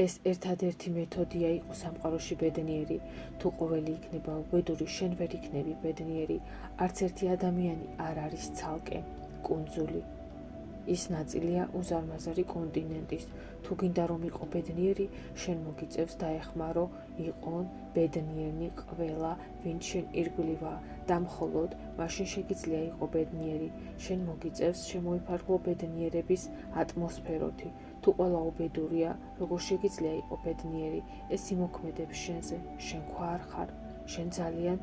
ეს ერთადერთი მეთოდია იყო სამყაროში ბედნიერი. თუ ყოველი იქნება უბედური, შენ ვერ იქნები ბედნიერი. არც ერთი ადამიანი არ არის ცალკე კუნძული. ის ნაწილია უზარმაზარი კონტინენტის. თუ გინდა რომ იყო ბედნიერი, შენ მოგიწევს დაეხმარო იყონ ბედნიერნი ყველა, ვინც შენ ირგვლივაა და მხოლოდ მაშინ შეგიძლია იყო ბედნიერი. შენ მოგიწევს შემოიფარგლო ბედნიერების ატმოსფეროთი. თუ ყველა უბედურია, როგორ შეგიძლია იყო ბედნიერი? ეს იმოქმედებს შენზე, შენ ქვა არ ხარ, შენ ძალიან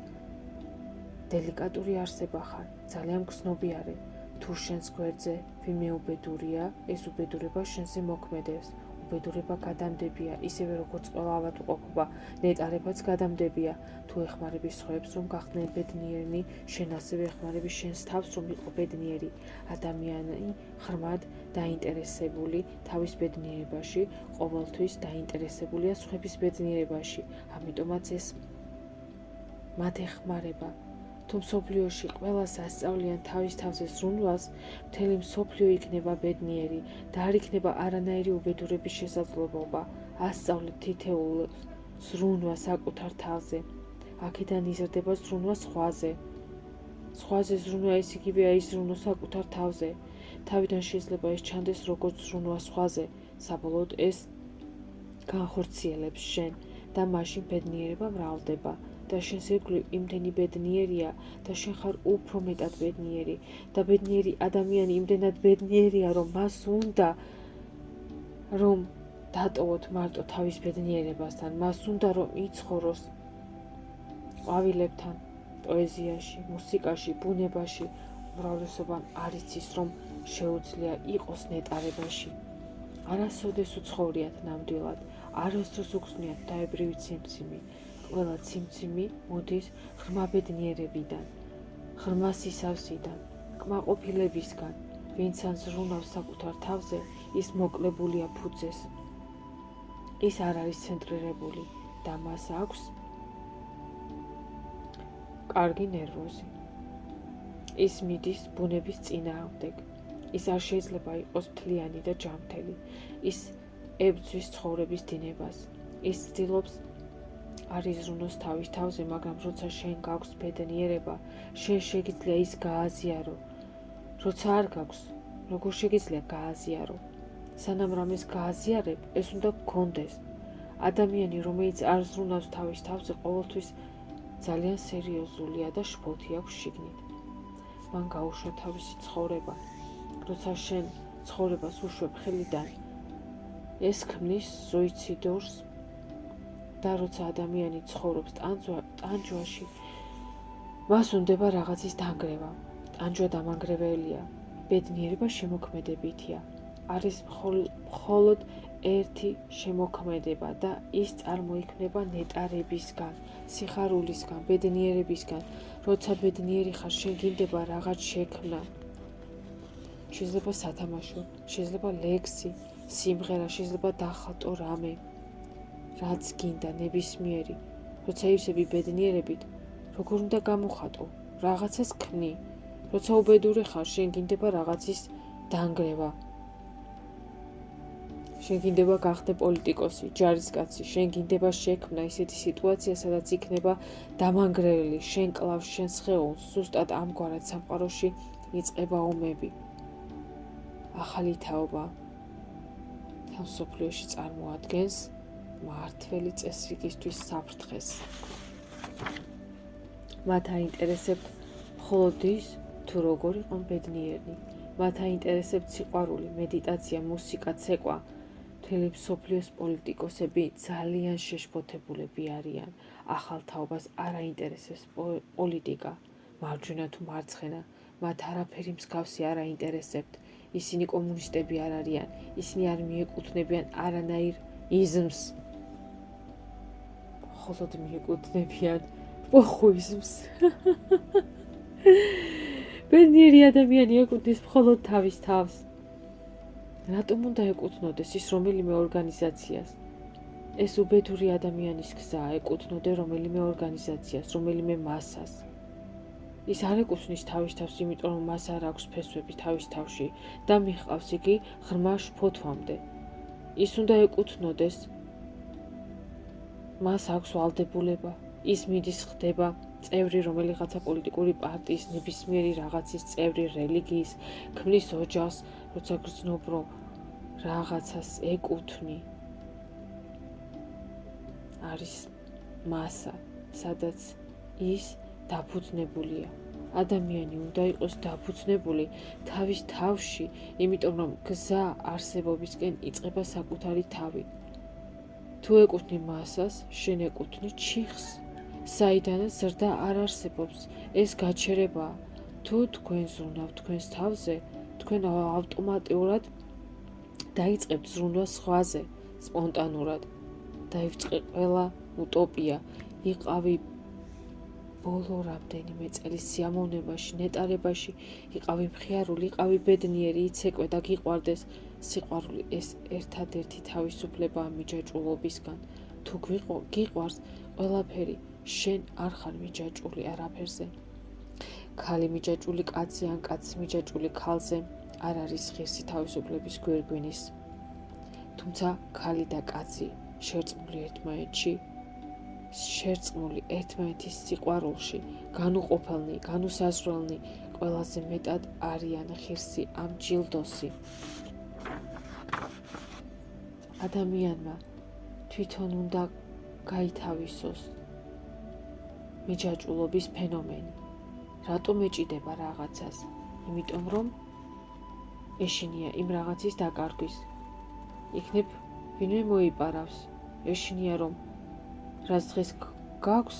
დელიკატური არსება ხარ, ძალიან გრძნობიარე. თუ შენს გვერდზე ვინმე უბედურია, ეს უბედურება შენზე მოქმედებს. უბედურება გადამდებია, ისევე როგორც ყველა ავადმყოფობა, ნეტარებაც გადამდებია. თუ ეხმარები სხვებს, რომ გახდნენ ბედნიერნი, შენ ასევე ეხმარები შენს თავს, რომ იყო ბედნიერი. ადამიანი ღრმად დაინტერესებული თავის ბედნიერებაში, ყოველთვის დაინტერესებულია სხვების ბედნიერებაში. ამიტომაც ეს მათ ეხმარება. თუ მსოფლიოში ყველას ასწავლიან თავის თავზე ზრუნვას, მთელი მსოფლიო იქნება ბედნიერი და არ იქნება არანაირი უბედურების შესაძლებლობა. ასწავლეთ თითოეულ ზრუნვა საკუთარ თავზე. აქედან იზრდება ზრუნვა სხვაზე. სხვაზე ზრუნვა ეს იგივეა ის ზრუნვა საკუთარ თავზე. თავიდან შეიძლება ეს ჩანდეს როგორც ზრუნვა სხვაზე, საბოლოოდ ეს განხორციელებს შენ და მაშინ ბედნიერება მრავლდება. და შენს ირგვლივ იმდენი ბედნიერია და შენ ხარ უფრო მეტად ბედნიერი და ბედნიერი ადამიანი იმდენად ბედნიერია, რომ მას უნდა რომ დატოვოთ მარტო თავის ბედნიერებასთან, მას უნდა რომ იცხოვროს ყვავილებთან, პოეზიაში, მუსიკაში, ბუნებაში. უმრავლესობამ არ იცის, რომ შეუძლია იყოს ნეტარებაში. არასოდეს უცხოვრიათ ნამდვილად, არასდროს უგზნიათ დაებრივი ციმციმი. ყველა ციმციმი მოდის ღრმა ბედნიერებიდან, ღრმა სისავსიდან, კმაყოფილებისგან. ვინც ან ზრუნავს საკუთარ თავზე, ის მოკლებულია ფუძეს. ის არ არის ცენტრირებული და მას აქვს კარგი ნერვოზი. ის მიდის ბუნების წინააღმდეგ. ის არ შეიძლება იყოს მთლიანი და ჯანმრთელი. ის ებრძვის ცხოვრების დინებას. ის ცდილობს არ იზრუნოს თავის თავზე, მაგრამ როცა შენ გაქვს ბედნიერება, შენ შეგიძლია ის გააზიარო. როცა არ გაქვს, როგორ შეგიძლია გააზიარო? სანამ რამეს გააზიარებ, ეს უნდა გქონდეს. ადამიანი, რომელიც არ ზრუნავს თავის თავზე, ყოველთვის ძალიან სერიოზულია და შფოთი აქვს შიგნით. მან გაუშვა თავისი ცხოვრება. როცა შენ ცხოვრებას უშვებ ხელიდან, ეს ქმნის სუიციდურს. და როცა ადამიანი ცხოვრობს ტანჯვაში, მას უნდება რაღაცის დანგრევა. ტანჯვა დამანგრეველია. ბედნიერება შემოქმედებითია. არის მხოლოდ ერთი შემოქმედება და ის წარმოიქმნება ნეტარებისგან, სიხარულისგან, ბედნიერებისგან. როცა ბედნიერი ხარ, შენ გინდება რაღაც შექმნა. შეიძლება სათამაშო, შეიძლება ლექსი, სიმღერა, შეიძლება დახატო რამე. რაც გინდა ნებისმიერი. როცა ივსები ბედნიერებით, როგორ უნდა გამოხატო? რაღაცას ქმნი. როცა უბედური ხარ, შენ გინდება რაღაცის დანგრევა. შენ გინდება გახდე პოლიტიკოსი, ჯარისკაცი, შენ გინდება შექმნა ისეთი სიტუაცია, სადაც იქნება დამანგრეველი, შენ კლავს შენ სხეულს. ზუსტად ამგვარად სამყაროში იწყება ომები. ახალი თაობა მსოფლიოში წარმოადგენს მართველი წესრიგისთვის საფრთხეს. მათ აინტერესებთ მხოლოდ ის, თუ როგორ იყვნენ ბედნიერნი. მათ აინტერესებთ სიყვარული, მედიტაცია, მუსიკა, ცეკვა. მთელი მსოფლიოს პოლიტიკოსები ძალიან შეშფოთებულები არიან. ახალ თაობას არ აინტერესებს პოლიტიკა, მარჯვენა თუ მარცხენა. მათ არაფერი მსგავსი არ აინტერესებთ. ისინი კომუნისტები არ არიან. ისინი არ მიეკუთვნებიან არანაირ იზმს. მხოლოდ მიეკუთვნებიან პოხუიზმს. ბედნიერი ადამიანი ეკუთვნის მხოლოდ თავის თავს. რატომ უნდა ეკუთვნოდეს ის რომელიმე ორგანიზაციას? ეს უბედური ადამიანის გზაა ეკუთვნოდე რომელიმე ორგანიზაციას, რომელიმე მასას. ის არ ეკუთვნის თავის თავს, იმიტომ რომ მას არ აქვს ფესვები თავის თავში და მიჰყავს იგი ღრმა შფოთვამდე. ის უნდა ეკუთვნოდეს მას აქვს ვალდებულება, ის მიდის ხდება წევრი რომელიღაცა პოლიტიკური პარტიის, ნებისმიერი რაღაცის წევრი, რელიგიის, ქმნის ოჯახს, როცა გრძნობ რომ რაღაცას ეკუთვნი, არის მასა, სადაც ის დაფუძნებულია. ადამიანი უნდა იყოს დაფუძნებული თავის თავში, იმიტომ რომ გზა არსებობისკენ იწყება საკუთარი თავი. თუ ეკუთვნი მასას, შენ ეკუთვნი ჩიხს, საიდანაც ზრდა არ არსებობს. ეს გაჩერებაა. თუ თქვენ ზრუნავთ თქვენს თავზე, თქვენ ავტომატურად დაიწყებთ ზრუნვა სხვაზე, სპონტანურად. დაივწყე ყველა utopia. იყავი ბოლო რამდენიმე წელის სიამოვნებაში, ნეტარებაში, იყავი მხიარული, იყავი ბედნიერი, იცეკვე და გიყვარდეს. სიყვარული ეს ერთადერთი თავისუფლებაა მიჯაჭვულობისგან. თუ გიყვარს ყველაფერი, შენ არ ხარ მიჯაჭვული არაფერზე. ქალი მიჯაჭვული კაცზე ან კაცი მიჯაჭვული ქალზე არ არის ღირსი თავისუფლების გვირგვინის. თუმცა ქალი და კაცი შერწყმული ერთმანეთში, შერწყმული ერთმანეთის სიყვარულში, განუყოფელნი, განუსაზღვრელნი, ყველაზე მეტად არიან ღირსი ამ ჯილდოსი. ადამიანმა თვითონ უნდა გაითავისოს მიჯაჭვულობის ფენომენი. რატომ ეჭიდება რაღაცას? იმიტომ რომ ეშინია იმ რაღაცის დაკარგვის. იქნებ ვინმე მოიპარავს, ეშინია რომ რაც დღეს გაქვს,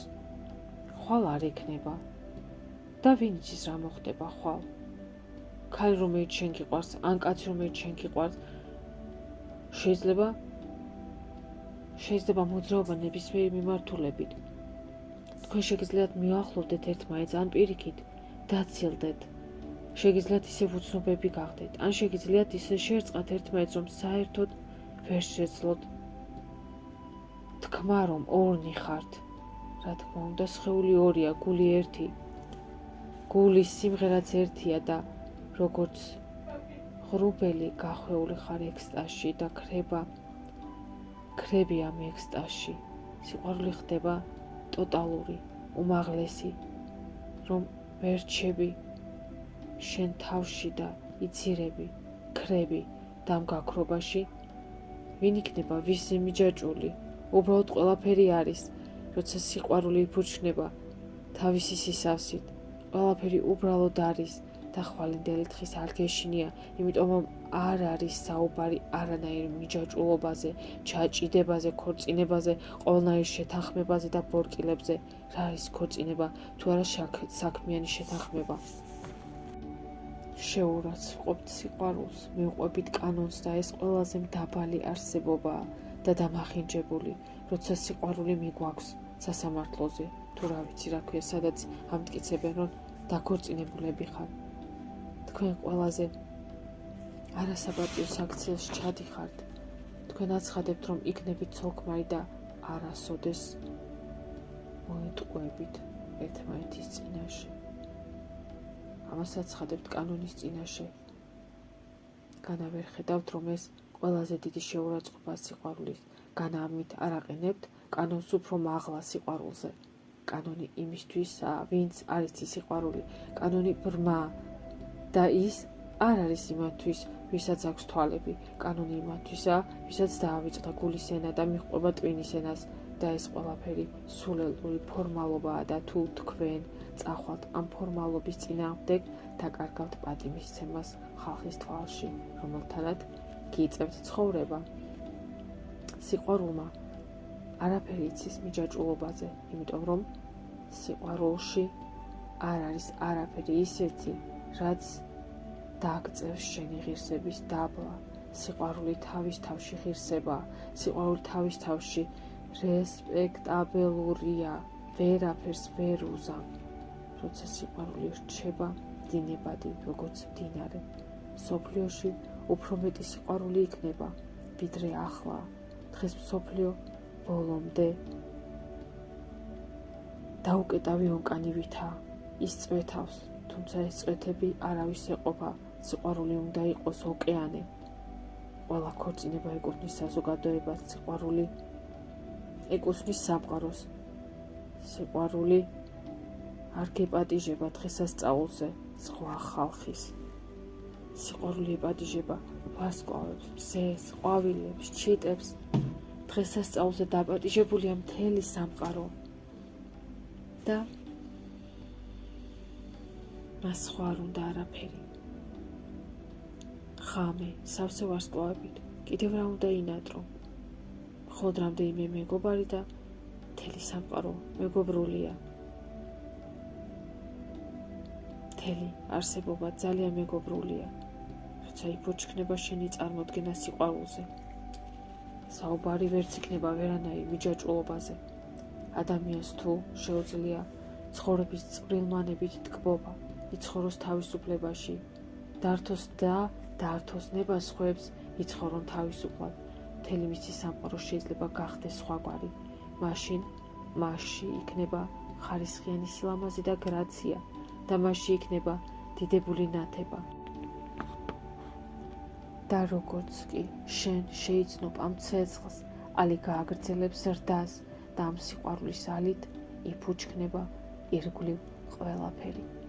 ხვალ არ ექნება. და ვინ იცის რა მოხდება ხვალ? ქალი რომელიც შენ გიყვარს, ან კაცი რომელიც შენ გიყვარს, შეიძლება მოძრაობა ნებისმიერი მიმართულებით. თქვენ შეგიძლიათ მიუახლოვდეთ ერთმანეთს, ან პირიქით დაცილდეთ. შეგიძლიათ ისე უცნობები გახდეთ, ან შეგიძლიათ ისე შეერწყათ ერთმანეთს, რომ საერთოდ ვერ შეძლოთ თქმა, რომ ორნი ხართ. რა თქმა უნდა, სხეული ორია, გული ერთი. გულის სიმღერაც ერთია და როგორც ღრუბელი გახვეული ხარ ექსტაზში და ქრები ამ ექსტაზში. სიყვარული ხდება ტოტალური, უმაღლესი, რომ ვერ რჩები შენ თავში და იცირები, ქრები და ამ გაქრობაში ვინ იქნება ვისი მიჯაჭვული? უბრალოდ ყველაფერი არის, როცა სიყვარული იფუჩნება თავისი სისავსით. ყველაფერი უბრალოდ არის და ხვალინდელი დღის არ გეშინია, იმიტომ რომ არ არის საუბარი არანაირ მიჯაჭვულობაზე, ჩაჭიდებაზე, ქორწინებაზე, ყოველნაირ შეთანხმებაზე და ბორკილებზე. რა არის ქორწინება, თუ არა საქმიანი შეთანხმება? შეურაცხყოფთ სიყვარულს, მივყვებით კანონს და ეს ყველაზე მდაბალი არსებობაა და დამახინჯებული, როცა სიყვარული მიგვაქვს სასამართლოზე, თუ რა ვიცი რა ქვია, სადაც ამტკიცებენ, რომ დაქორწინებულები ხარ. თქვენ ყველაზე არასაბატიო საქციელს ჩადიხართ. თქვენ აცხადებთ, რომ იქნებით ცოლ-ქმარი და არასოდეს მოეტყუებით ერთმანეთის წინაშე. ამას აცხადებთ კანონის წინაშე. განა ვერ ხედავთ, რომ ეს ყველაზე დიდი შეურაცხყოფაა სიყვარულის. განა ამით არ აყენებთ კანონს უფრო მაღლა სიყვარულზე. კანონი იმისთვისაა, ვინც არ იცის სიყვარული. კანონი ბრმაა და ის არ არის იმათთვის, ვისაც აქვს თვალები. კანონი იმათვისაა, ვისაც დაავიწყდა გულის ენა და მიჰყვება ტვინის ენას და ეს ყველაფერი სულელური ფორმალობაა და თუ თქვენ წახვალთ ამ ფორმალობის წინააღმდეგ, დაკარგავთ პატივისცემას ხალხის თვალში, რომელთანაც გიიწევთ ცხოვრება. სიყვარულმა არაფერი იცის მიჯაჭვულობაზე, იმიტომ რომ სიყვარულში არ არის არაფერი ისეთი, რაც დააგწევს შენი ღირსების დაბლა. სიყვარული თავის თავში ღირსებაა. სიყვარული თავის თავში რესპექტაბელურია, ვერაფერს ვერ უზამ. როცა სიყვარული რჩება დინებადი, როგორც მდინარე. მსოფლიოში უფრო მეტი სიყვარული იქნება, ვიდრე ახლა. დღეს მსოფლიო ბოლომდე დაუკეტავი ონკანივითაა, ის წვეთავს, თუმცა ეს წვეთები არავის ეყოფა. სიყვარული უნდა იყოს ოკეანე. ყველა ქორწინება ეკუთვნის საზოგადოებას. სიყვარული ეკუთვნის სამყაროს. სიყვარული არ გეპატიჟება დღესასწაულზე სხვა ხალხის. სიყვარული ეპატიჟება ვარსკვლავებს, მზეს, ყვავილებს, ჩიტებს. დღესასწაულზე დაპატიჟებულია მთელი სამყარო და მას სხვა არ უნდა არაფერი. ღამე სავსე ვარსკვლავებით კიდევ რა უნდა ინატრო? მხოლოდ რამდენიმე მეგობარი და მთელი სამყარო მეგობრულია. მთელი არსებობა ძალიან მეგობრულია, როცა იფუჩქნება შენი წარმოდგენა სიყვარულზე. საუბარი ვერც იქნება ვერანაირ მიჯაჭვულობაზე. ადამიანს თუ შეუძლია ცხოვრების წყვილმანებით ტკბობა, იცხოვროს თავისუფლებაში, დართოს და დართოს ნებასხვებს, იცხოვრონ თავისუფლად. მთელი მისი სამყარო შეიძლება გახდეს სხვაგვარი. მასში იქნება ხარისხიანი სილამაზე და გრაცია და მასში იქნება დიდებული ნათება. და როგორც კი შენ შეიცნობ ამ ცეცხლს, ალი გააგრძელებს ზრდას და ამ სიყვარულის ალით იფუჩქნება ირგვლივ ყველაფერი.